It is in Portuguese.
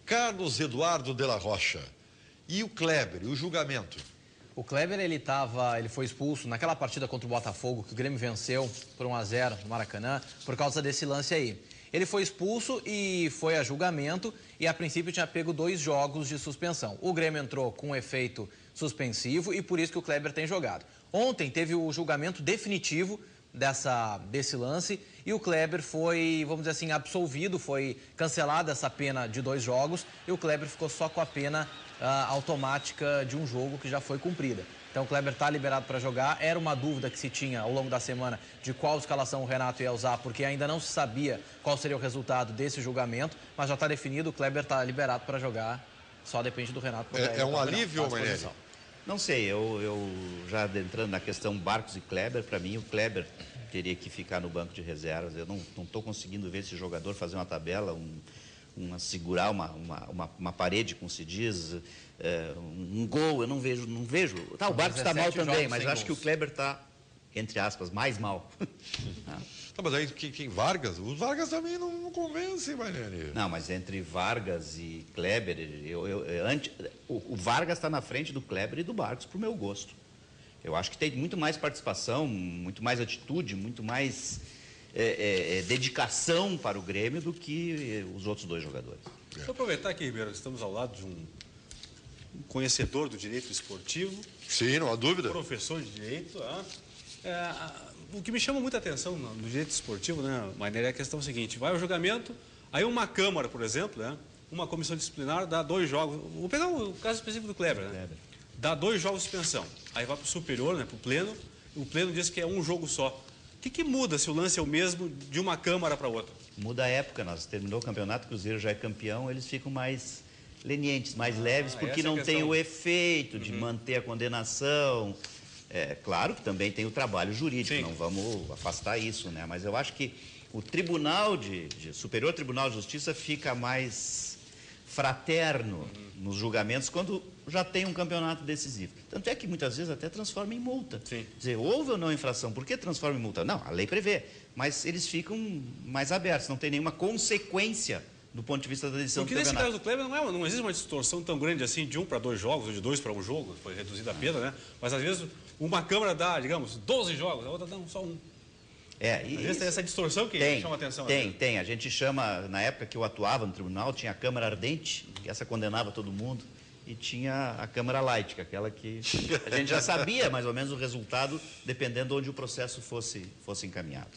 Carlos Eduardo de la Rocha. E o Kleber, e o julgamento? O Kleber, ele foi expulso naquela partida contra o Botafogo, que o Grêmio venceu por 1-0 no Maracanã, por causa desse lance aí. Ele foi expulso e foi a julgamento e, a princípio, tinha pego 2 jogos de suspensão. O Grêmio entrou com efeito suspensivo e por isso que o Kleber tem jogado. Ontem teve o julgamento definitivo desse lance e o Kleber foi, vamos dizer assim, absolvido, foi cancelada essa pena de 2 jogos e o Kleber ficou só com a pena automática de um jogo que já foi cumprida. Então o Kleber está liberado para jogar. Era uma dúvida que se tinha ao longo da semana de qual escalação o Renato ia usar, porque ainda não se sabia qual seria o resultado desse julgamento, mas já está definido, o Kleber está liberado para jogar, só depende do Renato. É um alívio, Manelli? Não sei, eu já adentrando na questão Barcos e Kleber, para mim o Kleber teria que ficar no banco de reservas. Eu não estou conseguindo ver esse jogador fazer uma tabela, segurar uma parede, como se diz, um gol, eu não vejo. Tá, o Barcos está mal também, mas acho que o Kleber está, entre aspas, mais mal. Tá, mas aí quem Vargas? Os Vargas também não convencem, Manelli. Não, mas entre Vargas e Kleber, o Vargas está na frente do Kleber e do Barcos, pro meu gosto. Eu acho que tem muito mais participação, muito mais atitude, muito mais dedicação para o Grêmio do que os outros 2 jogadores. Vou aproveitar que, Ribeiro, estamos ao lado de um conhecedor do direito esportivo. Sim, não há dúvida. Professor de direito. O que me chama muita atenção no direito esportivo, né, Maneira, é a questão seguinte: vai ao julgamento, aí uma Câmara, por exemplo, né, uma comissão disciplinar dá 2 jogos. Vou pegar o caso específico do Kleber, né? Dá 2 jogos de suspensão. Aí vai para o superior, né, para o pleno, e o pleno diz que é um jogo só. O que muda se o lance é o mesmo de uma Câmara para outra? Muda a época, nós terminou o campeonato, o Cruzeiro já é campeão, eles ficam mais lenientes, mais leves, porque não tem o efeito de manter a condenação. Claro que também tem o trabalho jurídico, não vamos afastar isso, né? Mas eu acho que o Tribunal Superior Tribunal de Justiça fica mais fraterno nos julgamentos quando já tem um campeonato decisivo. Tanto é que muitas vezes até transforma em multa. Sim. Dizer, houve ou não infração, por que transforma em multa? Não, a lei prevê, mas eles ficam mais abertos, não tem nenhuma consequência do ponto de vista da decisão do campeonato. Porque nesse caso do Kleber não existe uma distorção tão grande assim de 1 para 2 jogos, ou de 2 para 1 jogo, foi reduzida a pena, né? Mas às vezes uma Câmara dá, digamos, 12 jogos, a outra dá só 1. Às vezes tem essa distorção que chama a atenção. Tem. A gente chama, na época que eu atuava no tribunal, tinha a Câmara Ardente, que essa condenava todo mundo, e tinha a Câmara Light, que é aquela que a gente já sabia mais ou menos o resultado, dependendo de onde o processo fosse encaminhado.